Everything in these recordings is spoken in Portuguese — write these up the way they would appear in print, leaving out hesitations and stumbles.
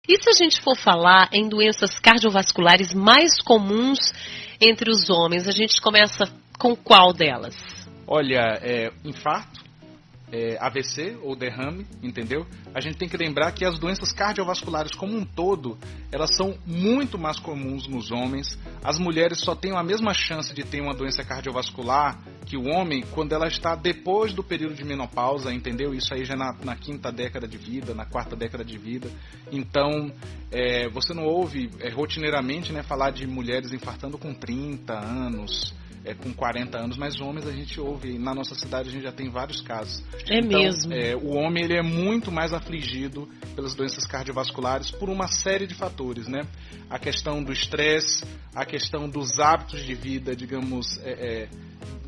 E se a gente for falar em doenças cardiovasculares mais comuns entre os homens, a gente começa com qual delas? Olha, infarto, AVC ou derrame, entendeu? A gente tem que lembrar que as doenças cardiovasculares como um todo, elas são muito mais comuns nos homens. As mulheres só têm a mesma chance de ter uma doença cardiovascular que o homem quando ela está depois do período de menopausa, entendeu? Isso aí já na quinta década de vida, na quarta década de vida. Então, você não ouve rotineiramente, né, falar de mulheres infartando com 30 anos, com 40 anos, mas homens a gente ouve, na nossa cidade a gente já tem vários casos. Então, mesmo. O homem ele é muito mais afligido pelas doenças cardiovasculares por uma série de fatores, né? A questão do estresse, a questão dos hábitos de vida, digamos,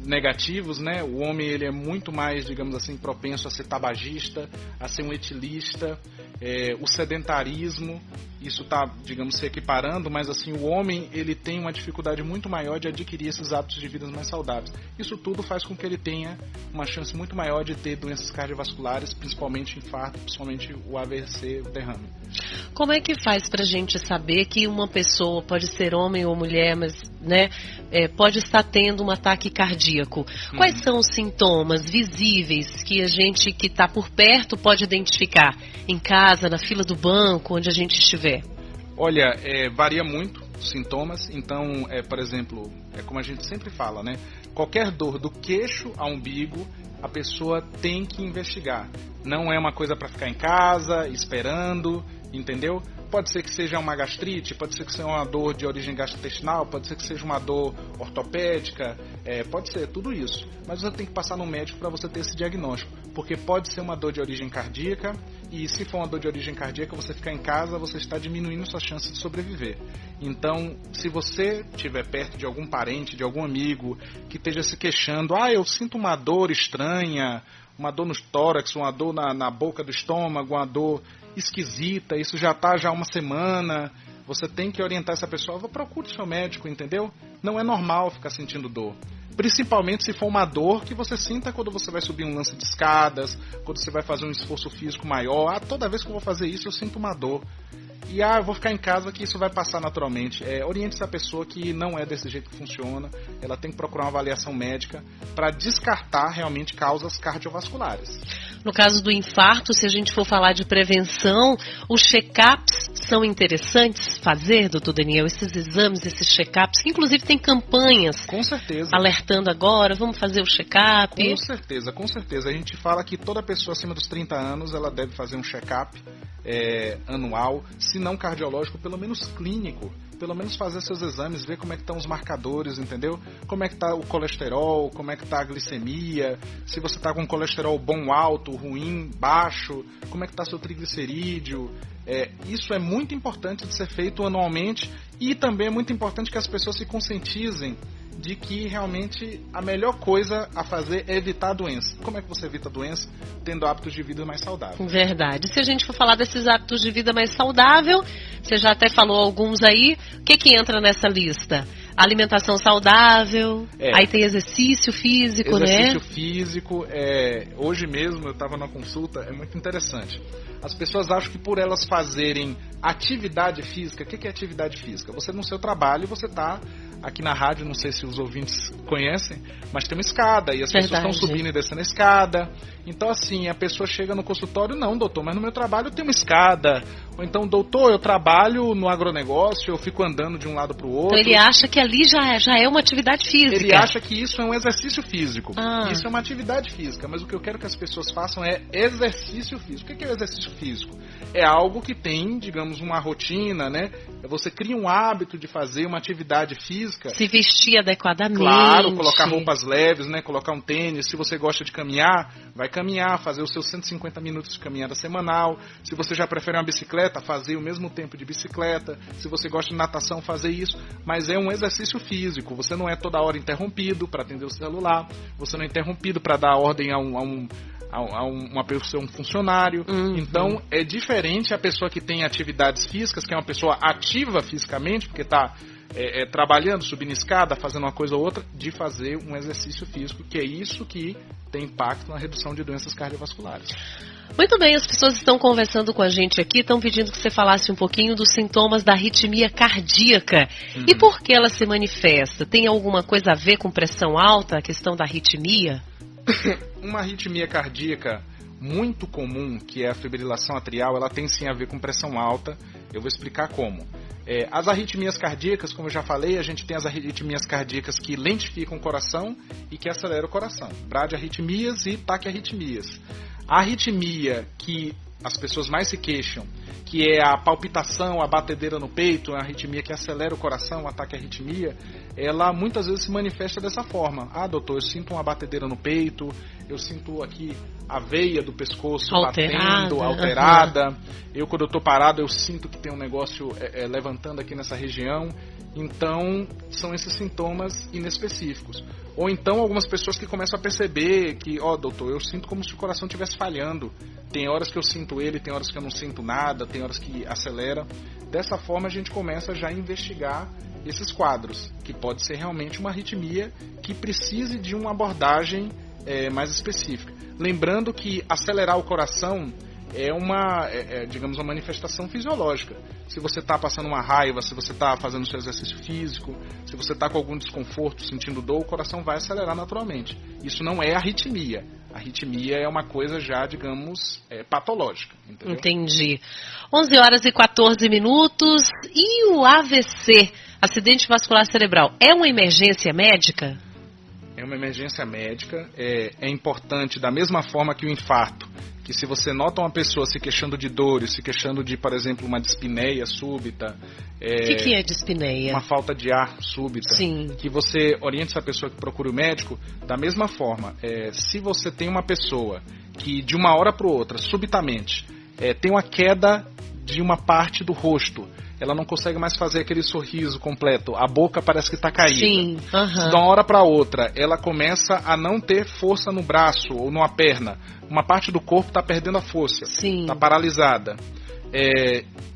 negativos, né? O homem ele é muito mais, digamos assim, propenso a ser tabagista, a ser um etilista, o sedentarismo, isso está, digamos, se equiparando, mas assim, o homem ele tem uma dificuldade muito maior de adquirir esses hábitos de vida mais saudáveis. Isso tudo faz com que ele tenha uma chance muito maior de ter doenças cardiovasculares, principalmente infarto, principalmente o AVC, o derrame. Como é que faz pra gente saber que uma pessoa, pode ser homem ou mulher, mas né, pode estar tendo um ataque cardíaco? Quais são os sintomas visíveis que a gente que está por perto pode identificar? Em casa, na fila do banco, onde a gente estiver? Olha, varia muito os sintomas. Então, por exemplo, como a gente sempre fala, né? Qualquer dor do queixo ao umbigo, a pessoa tem que investigar. Não é uma coisa para ficar em casa, esperando, entendeu? Pode ser que seja uma gastrite, pode ser que seja uma dor de origem gastrointestinal, pode ser que seja uma dor ortopédica, pode ser tudo isso. Mas você tem que passar no médico para você ter esse diagnóstico, porque pode ser uma dor de origem cardíaca, e se for uma dor de origem cardíaca, você ficar em casa, você está diminuindo sua chance de sobreviver. Então, se você estiver perto de algum parente, de algum amigo, que esteja se queixando, eu sinto uma dor estranha, uma dor no tórax, uma dor na boca do estômago, uma dor esquisita, isso já está já uma semana, você tem que orientar essa pessoa, procure seu médico, entendeu? Não é normal ficar sentindo dor. Principalmente se for uma dor que você sinta quando você vai subir um lance de escadas, quando você vai fazer um esforço físico maior. Toda vez que eu vou fazer isso eu sinto uma dor. E eu vou ficar em casa que isso vai passar naturalmente. Oriente essa pessoa que não é desse jeito que funciona. Ela tem que procurar uma avaliação médica para descartar realmente causas cardiovasculares. No caso do infarto, se a gente for falar de prevenção, os check-ups são interessantes fazer, doutor Daniel? Esses exames, esses check-ups, que inclusive tem campanhas. Com certeza. Alertando agora, vamos fazer o check-up. Com certeza, com certeza. A gente fala que toda pessoa acima dos 30 anos, ela deve fazer um check-up anual, se não cardiológico, pelo menos clínico. Pelo menos fazer seus exames, ver como é que estão os marcadores, entendeu? Como é que está o colesterol, como é que está a glicemia, se você está com colesterol bom alto, ruim, baixo, como é que está seu triglicerídeo. Isso é muito importante de ser feito anualmente e também é muito importante que as pessoas se conscientizem de que realmente a melhor coisa a fazer é evitar a doença. Como é que você evita a doença? Tendo hábitos de vida mais saudáveis. Verdade. Se a gente for falar desses hábitos de vida mais saudável, você já até falou alguns aí, o que entra nessa lista? Alimentação saudável, aí tem exercício físico, exercício físico, hoje mesmo eu estava na consulta, é muito interessante. As pessoas acham que por elas fazerem atividade física, o que é atividade física? Você no seu trabalho, você está aqui na rádio, não sei se os ouvintes conhecem, mas tem uma escada e as pessoas estão subindo e descendo a escada. Então assim, a pessoa chega no consultório, não doutor, mas no meu trabalho tem uma escada. Ou então, doutor, eu trabalho no agronegócio, eu fico andando de um lado para o outro. Então ele acha que ali já é uma atividade física. Ele acha que isso é um exercício físico. Isso é uma atividade física, mas o que eu quero que as pessoas façam é exercício físico. O que é o exercício físico? É algo que tem, digamos, uma rotina, né? Você cria um hábito de fazer uma atividade física. Se vestir adequadamente. Claro, colocar roupas leves, né? Colocar um tênis. Se você gosta de caminhar, vai caminhar, fazer os seus 150 minutos de caminhada semanal. Se você já prefere uma bicicleta, fazer o mesmo tempo de bicicleta. Se você gosta de natação, fazer isso. Mas é um exercício físico. Você não é toda hora interrompido para atender o celular. Você não é interrompido para dar ordem a uma pessoa, um funcionário. Então é diferente a pessoa que tem atividades físicas, que é uma pessoa ativa fisicamente, porque está trabalhando, subindo escada, fazendo uma coisa ou outra, de fazer um exercício físico, que é isso que tem impacto na redução de doenças cardiovasculares. Muito bem, as pessoas estão conversando com a gente aqui, estão pedindo que você falasse um pouquinho dos sintomas da arritmia cardíaca. E por que ela se manifesta? Tem alguma coisa a ver com pressão alta, a questão da arritmia? Uma arritmia cardíaca muito comum, que é a fibrilação atrial, ela tem sim a ver com pressão alta. Eu vou explicar como. As arritmias cardíacas, como eu já falei, a gente tem as arritmias cardíacas que lentificam o coração e que aceleram o coração. Bradiarritmias e taquiarritmias. A arritmia que as pessoas mais se queixam, que é a palpitação, a batedeira no peito, a arritmia que acelera o coração, a taquiarritmia, ela muitas vezes se manifesta dessa forma. Ah, doutor, eu sinto uma batedeira no peito, eu sinto aqui a veia do pescoço batendo, alterada. Eu, quando eu estou parado, eu sinto que tem um negócio levantando aqui nessa região. Então, são esses sintomas inespecíficos. Ou então, algumas pessoas que começam a perceber que, doutor, eu sinto como se o coração estivesse falhando. Tem horas que eu sinto ele, tem horas que eu não sinto nada, tem horas que acelera. Dessa forma, a gente começa já a investigar esses quadros, que pode ser realmente uma arritmia que precise de uma abordagem mais específica. Lembrando que acelerar o coração é digamos, uma manifestação fisiológica. Se você está passando uma raiva, se você está fazendo seu exercício físico, se você está com algum desconforto, sentindo dor, o coração vai acelerar naturalmente. Isso não é arritmia. A arritmia é uma coisa já, digamos, patológica. Entendeu? Entendi. 11h14. E o AVC, acidente vascular cerebral, é uma emergência médica? É uma emergência médica. É importante, da mesma forma que o infarto, que se você nota uma pessoa se queixando de dores, se queixando de, por exemplo, uma dispneia súbita... O que é dispneia? Uma falta de ar súbita. Sim. Que você oriente essa pessoa que procure o médico. Da mesma forma, se você tem uma pessoa que de uma hora para outra, subitamente, tem uma queda de uma parte do rosto, ela não consegue mais fazer aquele sorriso completo, a boca parece que está caída. Sim, de uma hora para outra, ela começa a não ter força no braço ou numa perna, uma parte do corpo está perdendo a força, está paralisada.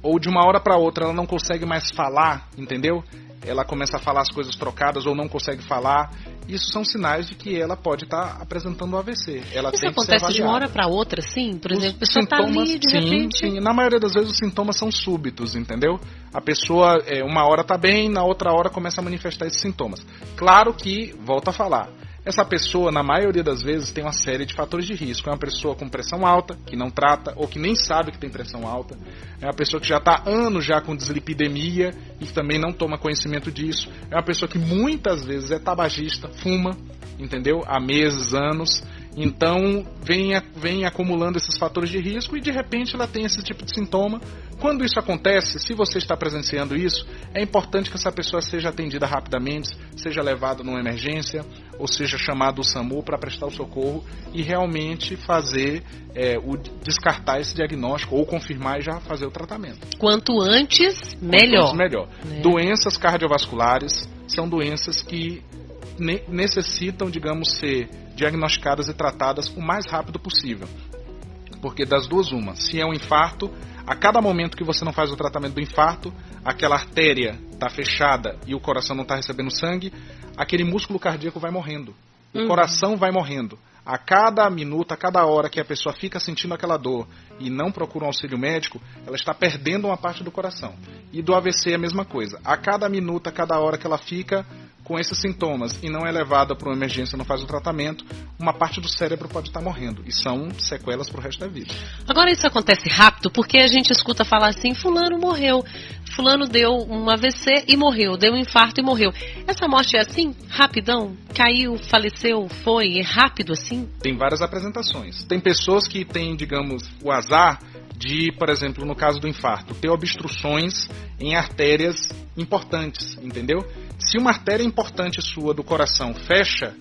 Ou de uma hora para outra ela não consegue mais falar, entendeu? Ela começa a falar as coisas trocadas ou não consegue falar. Isso são sinais de que ela pode estar apresentando um AVC. Isso acontece de uma hora para outra, sim? Por exemplo, a pessoa está ali de repente... Sim. Na maioria das vezes os sintomas são súbitos, entendeu? A pessoa, uma hora está bem, na outra hora começa a manifestar esses sintomas. Claro que, volto a falar, essa pessoa, na maioria das vezes, tem uma série de fatores de risco. É uma pessoa com pressão alta, que não trata, ou que nem sabe que tem pressão alta. É uma pessoa que já está há anos já com dislipidemia e que também não toma conhecimento disso. É uma pessoa que muitas vezes é tabagista, fuma, entendeu? Há meses, anos. Então, vem acumulando esses fatores de risco e, de repente, ela tem esse tipo de sintoma. Quando isso acontece, se você está presenciando isso, é importante que essa pessoa seja atendida rapidamente, seja levada numa emergência, ou seja chamado o SAMU para prestar o socorro e realmente fazer, descartar esse diagnóstico ou confirmar e já fazer o tratamento. Quanto antes, melhor. Quanto antes, melhor. Doenças cardiovasculares são doenças que necessitam, digamos, ser diagnosticadas e tratadas o mais rápido possível. Porque das duas, uma. Se é um infarto, a cada momento que você não faz o tratamento do infarto, aquela artéria está fechada e o coração não está recebendo sangue, aquele músculo cardíaco vai morrendo. O coração vai morrendo. A cada minuto, a cada hora que a pessoa fica sentindo aquela dor e não procura um auxílio médico, ela está perdendo uma parte do coração. E do AVC é a mesma coisa. A cada minuto, a cada hora que ela fica com esses sintomas e não é levada para uma emergência, não faz o tratamento, uma parte do cérebro pode estar morrendo. E são sequelas para o resto da vida. Agora isso acontece rápido, porque a gente escuta falar assim, fulano morreu, fulano deu um AVC e morreu, deu um infarto e morreu. Essa morte é assim, rapidão? Caiu, faleceu, foi, é rápido assim? Tem várias apresentações. Tem pessoas que têm, digamos, o azar de, por exemplo, no caso do infarto, ter obstruções em artérias importantes, entendeu? Se uma artéria importante sua do coração fecha,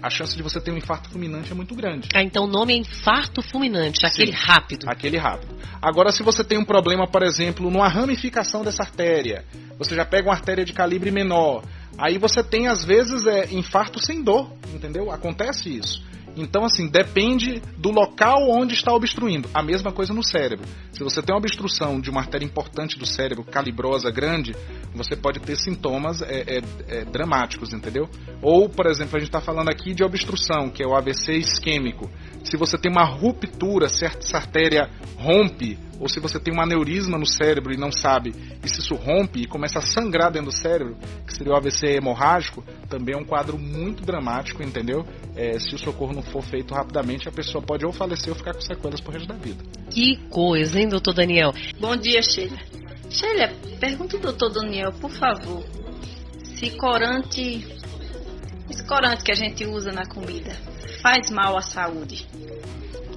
a chance de você ter um infarto fulminante é muito grande. Então o nome é infarto fulminante, aquele rápido. Aquele rápido. Agora, se você tem um problema, por exemplo, numa ramificação dessa artéria, você já pega uma artéria de calibre menor, aí você tem, às vezes, infarto sem dor, entendeu? Acontece isso. Então, assim, depende do local onde está obstruindo. A mesma coisa no cérebro. Se você tem uma obstrução de uma artéria importante do cérebro, calibrosa, grande, você pode ter sintomas dramáticos, entendeu? Ou, por exemplo, a gente está falando aqui de obstrução, que é o AVC isquêmico. Se você tem uma ruptura, se essa artéria rompe, ou se você tem um aneurisma no cérebro e não sabe, e se isso rompe e começa a sangrar dentro do cérebro, que seria o AVC hemorrágico, também é um quadro muito dramático, entendeu? Se o socorro não for feito rapidamente, a pessoa pode ou falecer ou ficar com sequelas pro resto da vida. Que coisa, hein, doutor Daniel? Bom dia, Sheila. Sheila, pergunta ao doutor Daniel, por favor, se esse corante que a gente usa na comida faz mal à saúde?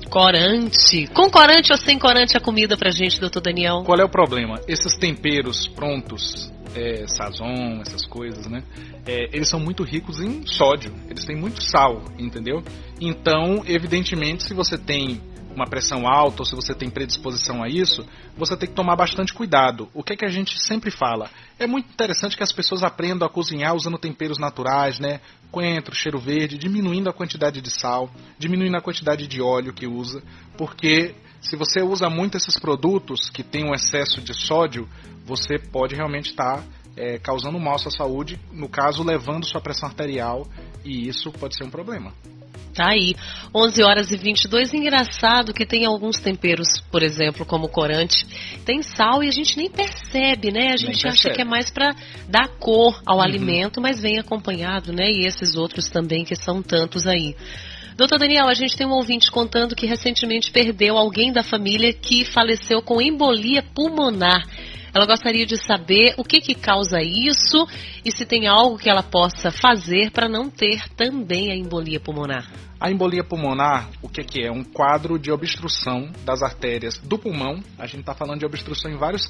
Corante. Com corante ou sem corante a comida pra gente, doutor Daniel? Qual é o problema? Esses temperos prontos, sazon, essas coisas, né? Eles são muito ricos em sódio. Eles têm muito sal, entendeu? Então, evidentemente, se você tem uma pressão alta ou se você tem predisposição a isso, você tem que tomar bastante cuidado. O que é que a gente sempre fala? É muito interessante que as pessoas aprendam a cozinhar usando temperos naturais, né? Coentro, cheiro verde, diminuindo a quantidade de sal, diminuindo a quantidade de óleo que usa, porque se você usa muito esses produtos que têm um excesso de sódio, você pode realmente estar causando mal à sua saúde, no caso, levando sua pressão arterial, e isso pode ser um problema. Tá aí, 11h22, engraçado que tem alguns temperos, por exemplo, como o corante, tem sal e a gente nem percebe, né? A gente acha que é mais para dar cor ao alimento, mas vem acompanhado, né? E esses outros também, que são tantos aí. Doutor Daniel, a gente tem um ouvinte contando que recentemente perdeu alguém da família que faleceu com embolia pulmonar. Ela gostaria de saber o que causa isso e se tem algo que ela possa fazer para não ter também a embolia pulmonar. A embolia pulmonar, o que é? É um quadro de obstrução das artérias do pulmão. A gente está falando de obstrução em várias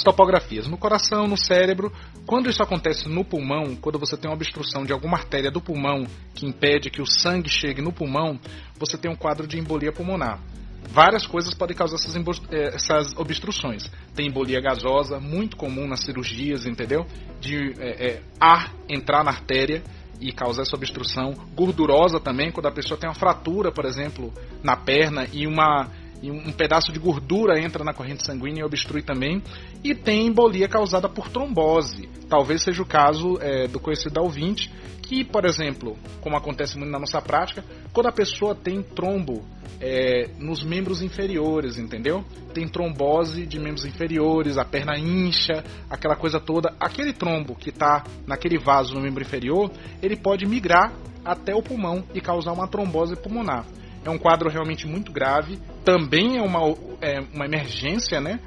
topografias. No coração, no cérebro. Quando isso acontece no pulmão, quando você tem uma obstrução de alguma artéria do pulmão que impede que o sangue chegue no pulmão, você tem um quadro de embolia pulmonar. Várias coisas podem causar essas obstruções. Tem embolia gasosa, muito comum nas cirurgias, entendeu? De ar entrar na artéria e causar essa obstrução. Gordurosa também, quando a pessoa tem uma fratura, por exemplo, na perna e um pedaço de gordura entra na corrente sanguínea e obstrui também. E tem embolia causada por trombose. Talvez seja o caso do conhecido da ouvinte, que, por exemplo, como acontece muito na nossa prática, quando a pessoa tem trombo nos membros inferiores, entendeu? Tem trombose de membros inferiores, a perna incha, aquela coisa toda. Aquele trombo que está naquele vaso no membro inferior, ele pode migrar até o pulmão e causar uma trombose pulmonar. É um quadro realmente muito grave, também é uma emergência, né?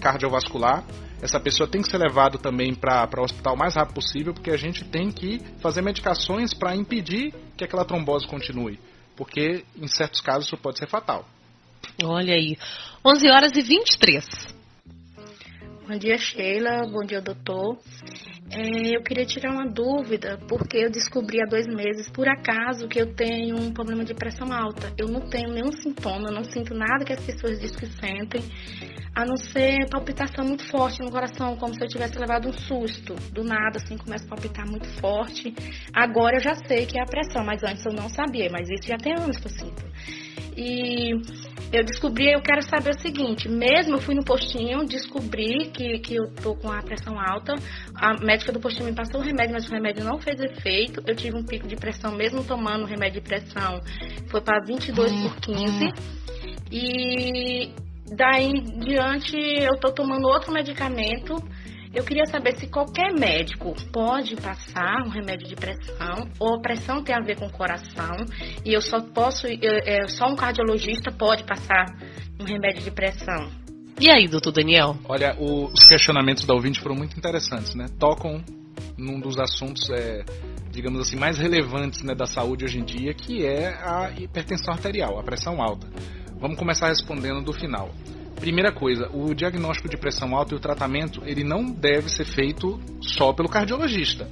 Cardiovascular. Essa pessoa tem que ser levada também para o hospital o mais rápido possível, porque a gente tem que fazer medicações para impedir que aquela trombose continue, porque em certos casos isso pode ser fatal. Olha aí, 11h23. Bom dia, Sheila. Bom dia, doutor. Eu queria tirar uma dúvida, porque eu descobri há 2 meses, por acaso, que eu tenho um problema de pressão alta. Eu não tenho nenhum sintoma, eu não sinto nada que as pessoas dizem que sentem, a não ser palpitação muito forte no coração, como se eu tivesse levado um susto. Do nada, assim, começa a palpitar muito forte. Agora eu já sei que é a pressão, mas antes eu não sabia, mas isso já tem anos que eu sinto. E eu quero saber o seguinte, mesmo eu fui no postinho, descobri que eu tô com a pressão alta, a médica do postinho me passou o remédio, mas o remédio não fez efeito, eu tive um pico de pressão mesmo tomando o remédio de pressão, foi para 22/15, e daí em diante eu tô tomando outro medicamento. Eu queria saber se qualquer médico pode passar um remédio de pressão, ou a pressão tem a ver com o coração, e eu só só um cardiologista pode passar um remédio de pressão. E aí, doutor Daniel? Olha, os questionamentos da ouvinte foram muito interessantes, né? Tocam num dos assuntos, digamos assim, mais relevantes, né, da saúde hoje em dia, que é a hipertensão arterial, a pressão alta. Vamos começar respondendo do final. Primeira coisa, o diagnóstico de pressão alta e o tratamento, ele não deve ser feito só pelo cardiologista.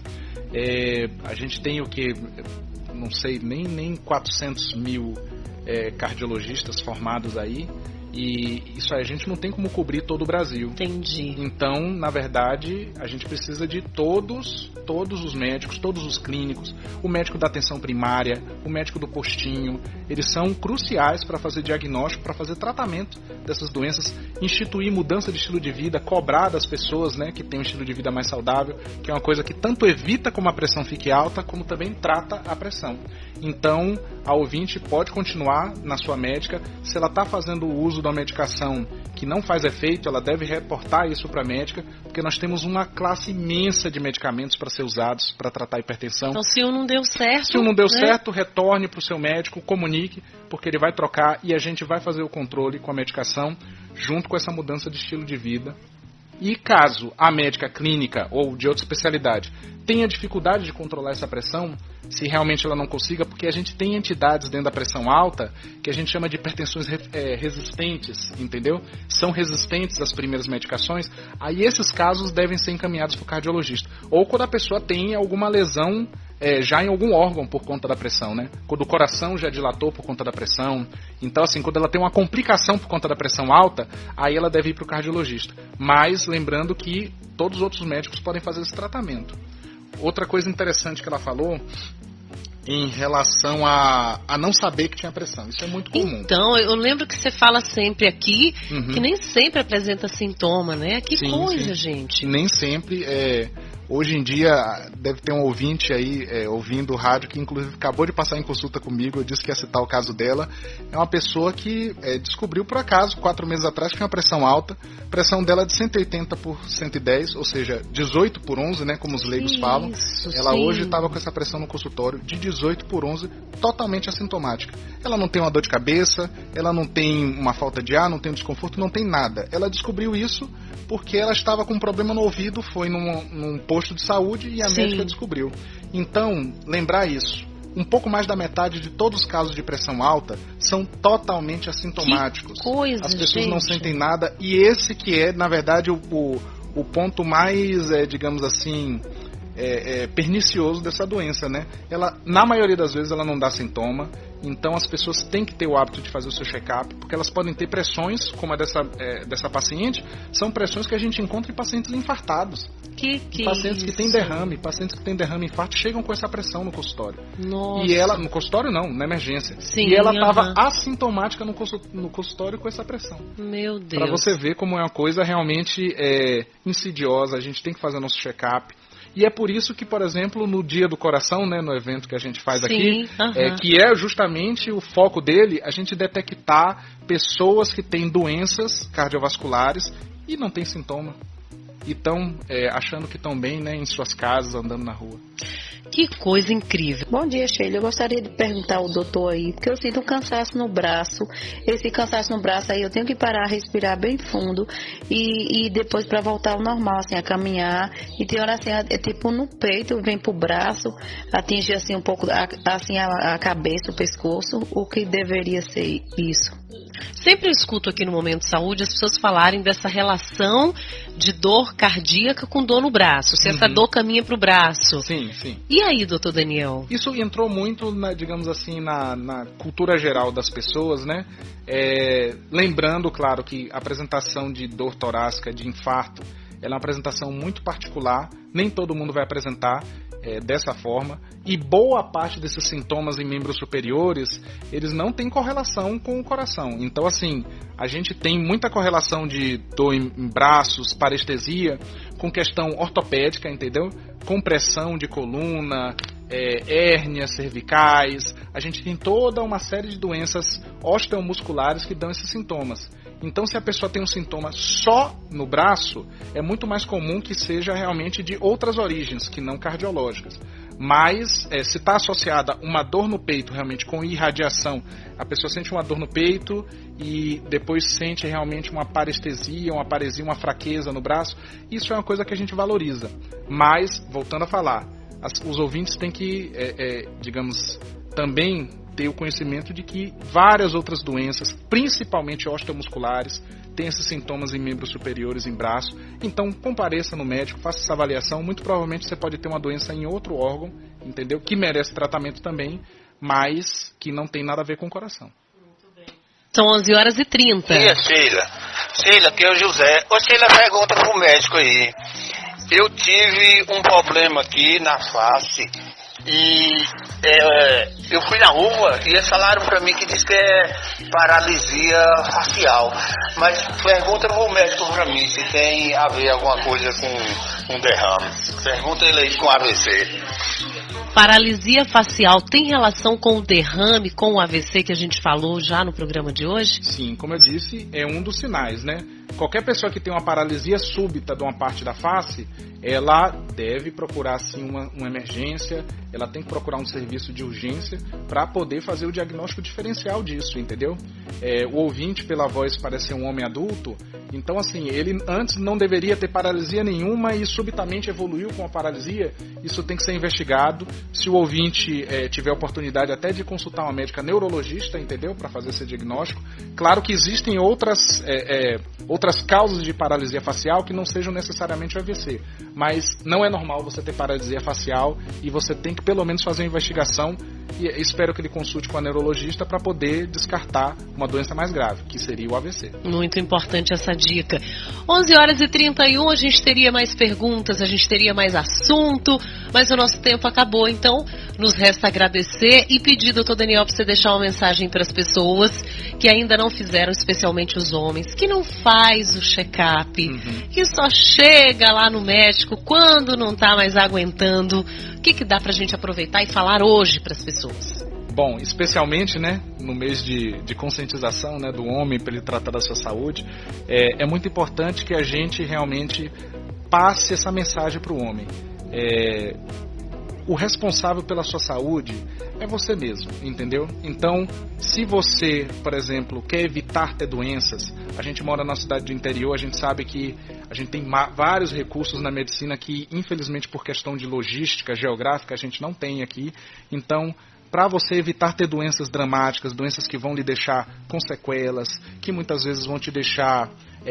A gente tem não sei, nem 400 mil cardiologistas formados aí, E isso aí a gente não tem como cobrir todo o Brasil. Entendi. Então, na verdade, a gente precisa de todos os médicos, todos os clínicos, o médico da atenção primária, o médico do postinho. Eles são cruciais para fazer diagnóstico, para fazer tratamento dessas doenças, instituir mudança de estilo de vida, cobrar das pessoas, né, que têm um estilo de vida mais saudável, que é uma coisa que tanto evita como a pressão fique alta, como também trata a pressão. Então, a ouvinte pode continuar na sua médica. Se ela está fazendo o uso da medicação que não faz efeito, ela deve reportar isso para a médica, porque nós temos uma classe imensa de medicamentos para ser usados para tratar a hipertensão. Então, se um não deu certo... Se um não deu certo, retorne para o seu médico, comunique, porque ele vai trocar e a gente vai fazer o controle com a medicação, junto com essa mudança de estilo de vida. E caso a médica clínica ou de outra especialidade tenha dificuldade de controlar essa pressão, se realmente ela não consiga, porque a gente tem entidades dentro da pressão alta que a gente chama de hipertensões resistentes, entendeu? São resistentes às primeiras medicações, aí esses casos devem ser encaminhados para o cardiologista. Ou quando a pessoa tem alguma lesão já em algum órgão por conta da pressão, né? Quando o coração já dilatou por conta da pressão. Então, assim, quando ela tem uma complicação por conta da pressão alta, aí ela deve ir para o cardiologista. Mas, lembrando que todos os outros médicos podem fazer esse tratamento. Outra coisa interessante que ela falou em relação a não saber que tinha pressão. Isso é muito comum. Então, eu lembro que você fala sempre aqui que nem sempre apresenta sintoma, né? Que sim, coisa, sim. gente. Nem sempre. Hoje em dia, deve ter um ouvinte aí ouvindo o rádio que inclusive acabou de passar em consulta comigo, eu disse que ia citar o caso dela. É uma pessoa que descobriu por acaso, 4 meses atrás, que tinha uma pressão alta. A pressão dela é de 180 por 110, ou seja, 18 por 11, né, como os leigos falam. Ela hoje estava com essa pressão no consultório de 18 por 11, totalmente assintomática. Ela não tem uma dor de cabeça, ela não tem uma falta de ar, não tem um desconforto, não tem nada. Ela descobriu isso porque ela estava com um problema no ouvido, foi num posto de saúde e a médica descobriu. Então, lembrar isso. Um pouco mais da metade de todos os casos de pressão alta são totalmente assintomáticos. Que coisa, as pessoas gente. não sentem nada e esse que é, na verdade, o ponto mais, digamos assim, pernicioso dessa doença, né? Ela, na maioria das vezes, ela não dá sintoma. Então as pessoas têm que ter o hábito de fazer o seu check-up, porque elas podem ter pressões, como a dessa paciente, são pressões que a gente encontra em pacientes infartados. Pacientes que têm derrame, e infarto, chegam com essa pressão no consultório. Nossa. E ela, no consultório não, na emergência. Sim, e ela estava assintomática no consultório com essa pressão. Meu Deus. Para você ver como é uma coisa realmente insidiosa, a gente tem que fazer nosso check-up. E é por isso que, por exemplo, no Dia do Coração, né, no evento que a gente faz aqui, que é justamente o foco dele, a gente detectar pessoas que têm doenças cardiovasculares e não têm sintoma. E estão achando que estão bem, né, em suas casas, andando na rua. Que coisa incrível. Bom dia, Sheila. Eu gostaria de perguntar ao doutor aí, porque eu sinto um cansaço no braço. Esse cansaço no braço aí, eu tenho que parar, respirar bem fundo e depois para voltar ao normal, assim, a caminhar. E tem hora assim, tipo no peito, vem pro braço, atinge assim um pouco assim a cabeça, o pescoço. O que deveria ser isso? Sempre eu escuto aqui no Momento Saúde as pessoas falarem dessa relação de dor cardíaca com dor no braço. Se essa dor caminha para o braço. Sim, sim. E aí, doutor Daniel? Isso entrou muito, digamos assim, na cultura geral das pessoas, né? Lembrando, claro, que a apresentação de dor torácica, de infarto, ela é uma apresentação muito particular. Nem todo mundo vai apresentar dessa forma. E boa parte desses sintomas em membros superiores, eles não têm correlação com o coração. Então, assim, a gente tem muita correlação de dor em braços, parestesia, com questão ortopédica, entendeu? Compressão de coluna, hérnias cervicais. A gente tem toda uma série de doenças osteomusculares que dão esses sintomas. Então, se a pessoa tem um sintoma só no braço, é muito mais comum que seja realmente de outras origens, que não cardiológicas. Mas, se está associada uma dor no peito realmente com irradiação, a pessoa sente uma dor no peito e depois sente realmente uma parestesia, uma paresia, uma fraqueza no braço, isso é uma coisa que a gente valoriza. Mas, voltando a falar, os ouvintes têm que, digamos, também ter o conhecimento de que várias outras doenças, principalmente osteomusculares, têm esses sintomas em membros superiores, em braço. Então, compareça no médico, faça essa avaliação. Muito provavelmente você pode ter uma doença em outro órgão, entendeu? Que merece tratamento também, mas que não tem nada a ver com o coração. Muito bem. São 11h30. Tia Sheila. Sheila, aqui é o José. Ô Sheila, pergunta pro médico aí. Eu tive um problema aqui na face e eu fui na rua e eles falaram pra mim que diz que é paralisia facial. Mas pergunta pro médico pra mim se tem a ver alguma coisa com um derrame. Pergunta ele aí com AVC. Paralisia facial tem relação com o derrame, com o AVC que a gente falou já no programa de hoje? Sim, como eu disse, é um dos sinais, né? Qualquer pessoa que tem uma paralisia súbita de uma parte da face, ela deve procurar sim uma emergência, ela tem que procurar um serviço de urgência para poder fazer o diagnóstico diferencial disso, entendeu? O ouvinte pela voz parece ser um homem adulto, então assim, ele antes não deveria ter paralisia nenhuma e subitamente evoluiu com a paralisia, isso tem que ser investigado. Se o ouvinte tiver oportunidade até de consultar uma médica neurologista, entendeu? Para fazer esse diagnóstico. Claro que existem outras causas de paralisia facial que não sejam necessariamente o AVC, mas não é normal você ter paralisia facial e você tem que pelo menos fazer uma investigação e espero que ele consulte com a neurologista para poder descartar uma doença mais grave, que seria o AVC. Muito importante essa dica. 11h31, a gente teria mais perguntas, a gente teria mais assunto, mas o nosso tempo acabou, então nos resta agradecer e pedir, doutor Daniel, para você deixar uma mensagem para as pessoas que ainda não fizeram, especialmente os homens, que não faz o check-up, que só chega lá no médico quando não está mais aguentando. O que dá para a gente aproveitar e falar hoje para as pessoas? Bom, especialmente, né, no mês de conscientização, né, do homem para ele tratar da sua saúde, é muito importante que a gente realmente passe essa mensagem para o homem. O responsável pela sua saúde é você mesmo, entendeu? Então, se você, por exemplo, quer evitar ter doenças, a gente mora na cidade do interior, a gente sabe que a gente tem vários recursos na medicina que, infelizmente, por questão de logística geográfica, a gente não tem aqui. Então, para você evitar ter doenças dramáticas, doenças que vão lhe deixar com sequelas, que muitas vezes vão te deixar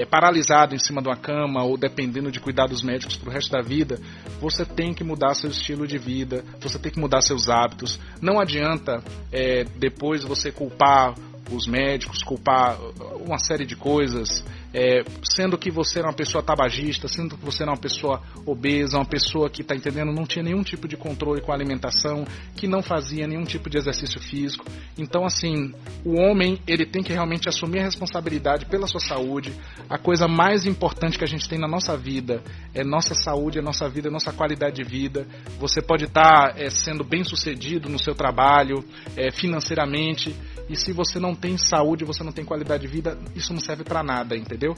paralisado em cima de uma cama ou dependendo de cuidados médicos para o resto da vida, você tem que mudar seu estilo de vida, você tem que mudar seus hábitos. Não adianta depois você culpar os médicos, culpar uma série de coisas, sendo que você era uma pessoa tabagista, sendo que você era uma pessoa obesa, uma pessoa que, tá entendendo, não tinha nenhum tipo de controle com a alimentação, que não fazia nenhum tipo de exercício físico. Então, assim, o homem, ele tem que realmente assumir a responsabilidade pela sua saúde. A coisa mais importante que a gente tem na nossa vida é nossa saúde, é nossa vida, é nossa qualidade de vida. Você pode estar sendo bem sucedido no seu trabalho, financeiramente, e se você não tem saúde, você não tem qualidade de vida, isso não serve para nada, entendeu?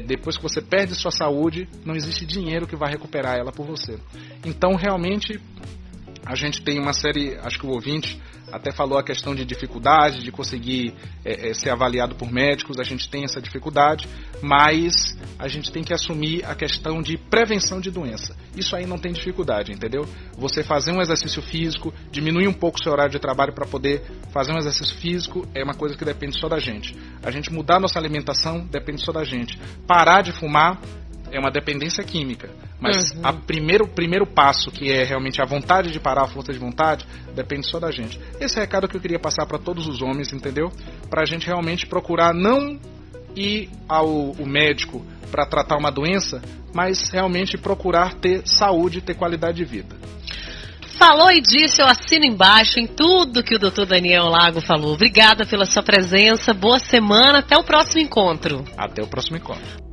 Depois que você perde sua saúde, não existe dinheiro que vai recuperar ela por você. Então, realmente, a gente tem uma série, acho que o ouvinte até falou a questão de dificuldade, de conseguir ser avaliado por médicos, a gente tem essa dificuldade, mas a gente tem que assumir a questão de prevenção de doença. Isso aí não tem dificuldade, entendeu? Você fazer um exercício físico, diminuir um pouco o seu horário de trabalho para poder fazer um exercício físico é uma coisa que depende só da gente. A gente mudar nossa alimentação depende só da gente. Parar de fumar é uma dependência química, mas o primeiro passo, que é realmente a vontade de parar, a força de vontade, depende só da gente. Esse é o recado que eu queria passar para todos os homens, entendeu? Para a gente realmente procurar não ir ao médico para tratar uma doença, mas realmente procurar ter saúde, ter qualidade de vida. Falou e disse, eu assino embaixo em tudo que o Dr. Daniel Lago falou. Obrigada pela sua presença, boa semana, até o próximo encontro. Até o próximo encontro.